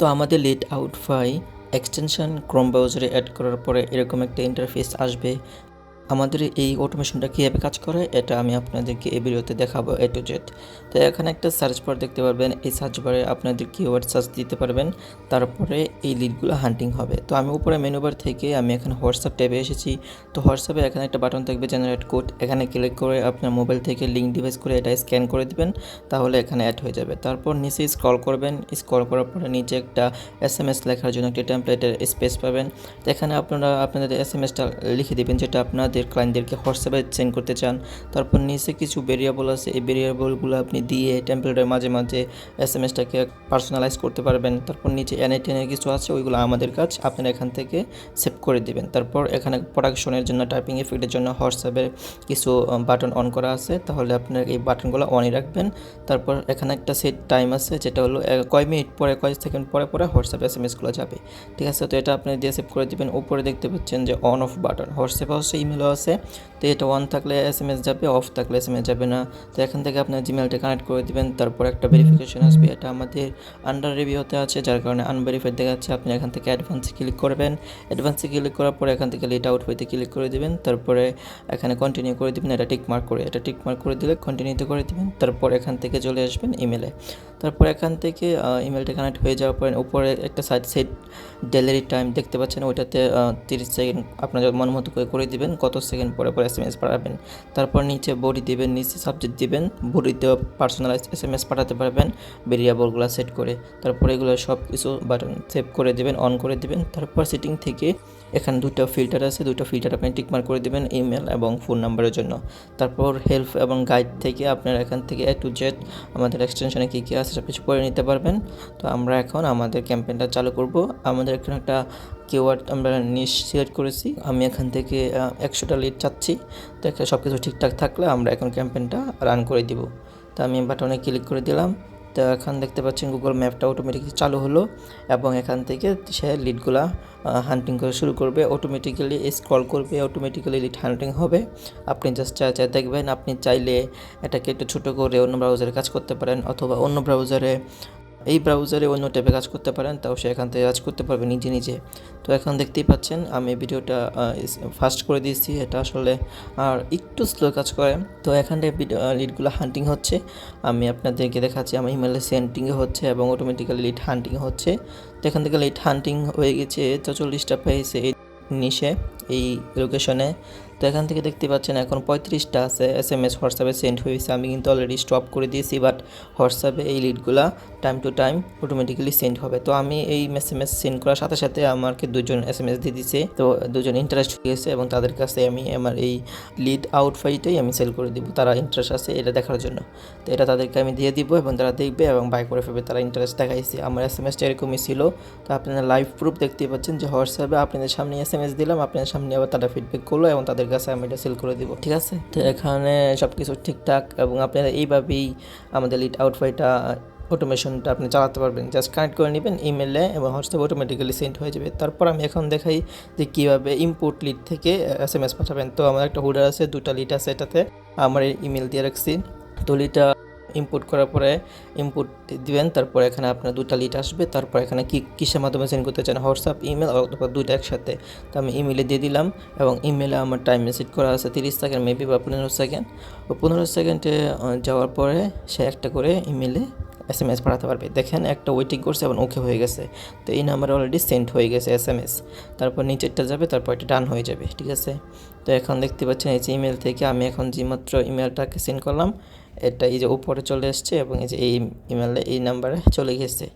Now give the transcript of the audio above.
তো আমাদের lead out ফাই এক্সটেনশন ক্রোম ব্রাউজারে অ্যাড করার পরে এরকম একটা ইন্টারফেস আসবে। আমাদের এই অটোমেশনটা কীভাবে কাজ করে এটা আমি আপনাদেরকে এই ভিডিওতে দেখাবো A to Z। তো এখানে একটা সার্চ বার দেখতে পারবেন, এই সার্চ বারে আপনাদের কিওয়ার্ড সার্চ দিতে পারবেন, তারপরে এই লিডগুলো হান্টিং হবে। তো আমি উপরে মেনু বার থেকে আমি এখানে হোয়াটসঅ্যাপ ট্যাবে এসেছি। তো হোয়াটসঅ্যাপে এখানে একটা বাটন থাকবে জেনারেট কোড, এখানে ক্লিক করে আপনার মোবাইল থেকে লিঙ্ক ডিভাইস করে এটা স্ক্যান করে দিবেন, তাহলে এখানে অ্যাড হয়ে যাবে। তারপর নিচে স্ক্রল করবেন, স্ক্রল করার পরে নিচে একটা SMS লেখার জন্য একটা টেমপ্লেটের স্পেস পাবেন। তো এখানে আপনারা আপনাদের SMSটা লিখে দিবেন যেটা আপনাদের ক্লায়েন্টদেরকে হোয়াটসঅ্যাপে সেন্ড করতে চান। তারপর নিচে কিছু ভেরিয়েবল আছে, এই ভেরিয়েবলগুলো আপনি দিয়ে টেমপ্লেটের মাঝে মাঝে SMSটাকে পার্সোনালাইজ করতে পারবেন। তারপর নিচে NA10 কিছু আছে, ওইগুলো আমাদের কাজ, আপনারা এখান থেকে সেভ করে দিবেন। তারপর এখানে প্রোডাকশনের জন্য টাইপিং এফেক্টের জন্য হোয়াটসঅ্যাপের কিছু বাটন অন করা আছে, তাহলে আপনার এই বাটনগুলো অনই রাখবেন। তারপর এখানে একটা সেট টাইম আছে, যেটা হলো কয় মিনিট পরে কয় সেকেন্ড পরে পরে হোয়াটসঅ্যাপ SMSগুলো যাবে, ঠিক আছে। তো এটা আপনি দিয়ে সেভ করে দিবেন। উপরে দেখতে পাচ্ছেন যে অন অফ বাটন, হোয়াটসঅ্যাপে আছে, ইমেলও আছে। তো এটা অন থাকলে SMS যাবে, অফ থাকলে SMS যাবে না। তো এখান থেকে আপনার জিমেলটা কানেক্ট করে দিবেন। তারপর একটা ভেরিফিকেশন আসবে, এটা আমাদের আন্ডার রিভিউতে আছে, যার কারণে আনভেরিফাইড দেখাচ্ছে। আপনি এখান থেকে অ্যাডভান্সে ক্লিক করবেন, অ্যাডভান্সে ক্লিক করার পরে এখান থেকে লিড আউট হইতে ক্লিক করে দিবেন। তারপরে এখানে কন্টিনিউ করে দিবেন, এটা টিক মার্ক করে, এটা টিক মার্ক করে দিলে কন্টিনিউতে করে দিবেন। তারপর এখান থেকে চলে আসবেন ইমেলে। তারপর এখান থেকে ইমেলটা কানেক্ট হয়ে যাওয়ার পরে উপরে একটা সাইড সেট ডেলিভারি টাইম দেখতে পাচ্ছেন, ওইটাতে 30 সেকেন্ড আপনার মন মতো করে দিবেন, কত সেকেন্ড পরে পরে SMS পাঠাবেন। তারপর নিচে বডি দিবেন, নিচে সাবজেক্ট দিবেন, বডিতেও পার্সোনালাইজ SMS পাঠাতে পারবেন ভেরিয়েবলগুলো সেট করে। তারপর এগুলো সব কিছু বাটন সেভ করে দিবেন, অন করে দিবেন। তারপর সেটিং থেকে এখানে দুটো ফিল্টার আছে, দুটো ফিল্টার আপনি টিকমার্ক করে দিবেন ইমেল এবং ফোন নাম্বারের জন্য। তারপর হেল্প এবং গাইড থেকে আপনারা এখান থেকে A to Z আমাদের এক্সটেনশনে কী কী আছে সব কিছু পড়ে নিতে পারবেন। তো আমরা এখন আমাদের ক্যাম্পেইনটা চালু করব। আমাদের এখানে একটা কিওয়ার্ড আমরা নিশ সিলেক্ট করেছি, আমি এখান থেকে 100টা লিড চাচ্ছি। তো সব কিছু ঠিকঠাক থাকলে আমরা এখন ক্যাম্পেইনটা রান করে দিব। তো আমি বাটনে ক্লিক করে দিলাম। তো এখন দেখতে পাচ্ছেন গুগল ম্যাপটা অটোমেটিক্যালি চালু হলো এবং এখান থেকে সে লিডগুলা হান্টিং করা শুরু করবে, অটোমেটিক্যালি স্ক্রল করবে, অটোমেটিক্যালি লিড হান্টিং হবে। আপনি জাস্ট চাই দেখবেন, আপনি চাইলে এটাকে একটু ছোটো করে অন্য ব্রাউজারে কাজ করতে পারেন, অথবা অন্য ব্রাউজারে এই ব্রাউজারে অন্য ট্যাবে কাজ করতে পারেন, তাও সে এখান থেকে কাজ করতে পারবে নিজে নিজে। তো এখন দেখতেই পাচ্ছেন আমি ভিডিওটা ফাস্ট করে দিয়েছি, এটা আসলে আর একটু স্লো কাজ করে। তো এখানটায় লিডগুলো হান্টিং হচ্ছে, আমি আপনাদেরকে দেখাচ্ছি আমার ইমেলে সেন্ডিংও হচ্ছে এবং অটোমেটিক্যালি লিড হান্টিং হচ্ছে। তো এখান থেকে লিড হান্টিং হয়ে গেছে 44টা পেয়েছে এই নিশে এই লোকেশনে। তো এখান থেকে দেখতে পাচ্ছেন এখন 35টা আছে SMS হোয়াটসঅ্যাপে সেন্ড হয়েছে। আমি কিন্তু অলরেডি স্টপ করে দিয়েছি, বাট হোয়াটসঅ্যাপে এই লিডগুলা time to time automatically send হবে। তো আমি এই SMS সেন্ড করার সাথে সাথে আমাকে দুজন SMS দিয়ে দিচ্ছে, তো দুজন ইন্টারেস্ট হয়ে গেছে এবং তাদের কাছে আমি আমার এই লিড আউট ফাইটাই আমি সেল করে দিব, তারা ইন্টারেস্ট আছে এটা দেখার জন্য। তো এটা তাদেরকে আমি দিয়ে দিব এবং তারা দেখবে এবং বাই করে ফেলবে, তারা ইন্টারেস্ট দেখাইছে। আমার SMSটা এরকমই ছিল। তো আপনারা লাইভ প্রুফ দেখতে পাচ্ছেন যে হোয়াটসঅ্যাপে আপনাদের সামনে SMS দিলাম, আপনাদের সামনে আবার তারা ফিডব্যাক করলো এবং তাদের কাছে আমি এটা সেল করে দিব, ঠিক আছে। তো এখানে সব কিছু ঠিকঠাক এবং আপনারা এইভাবেই আমাদের লিড আউট ফাইটা অটোমেশনটা আপনি চালাতে পারবেন। জাস্ট কানেক্ট করে নেবেন ইমেলে এবং হোয়াটসঅ্যাপ অটোমেটিক্যালি সেন্ড হয়ে যাবে। তারপর আমি এখন দেখাই যে কীভাবে ইম্পোর্ট লিড থেকে SMS পাঠাবেন। তো আমার একটা হোল্ডার আছে, 2টা লিড আছে, এটাতে আমার ইমেল দিয়ে রাখছি। তো লিডটা ইম্পোর্ট করার পরে ইম্পোর্ট দিবেন, তারপর এখানে আপনার 2টা লিড আসবে। তারপর এখানে কিসের মাধ্যমে সেন্ড করতে চান, হোয়াটসঅ্যাপ, ইমেল অথবা 2টা একসাথে। তো আমি ইমেলে দিয়ে দিলাম এবং ইমেলে আমার টাইম সেট করা আছে 30 সেকেন্ড মেবি বা 15 সেকেন্ড। ও 15 সেকেন্ডে যাওয়ার পরে সে একটা করে ইমেলে SMS পাঠাতে পারবে। দেখেন একটা ওয়েটিং করছে এবং ওকে হয়ে গেছে। তো এই নাম্বারে অলরেডি সেন্ড হয়ে গেছে SMS। তারপর নিচেরটা যাবে, তারপর এটা ডান হয়ে যাবে, ঠিক আছে। তো এখন দেখতে পাচ্ছেন এই যে ইমেল থেকে আমি এখন যে মাত্র ইমেলটাকে সেন্ড করলাম, এটা এই যে উপরে চলে এসছে এবং এই যে এই ইমেলে এই নাম্বারে চলে গেছে।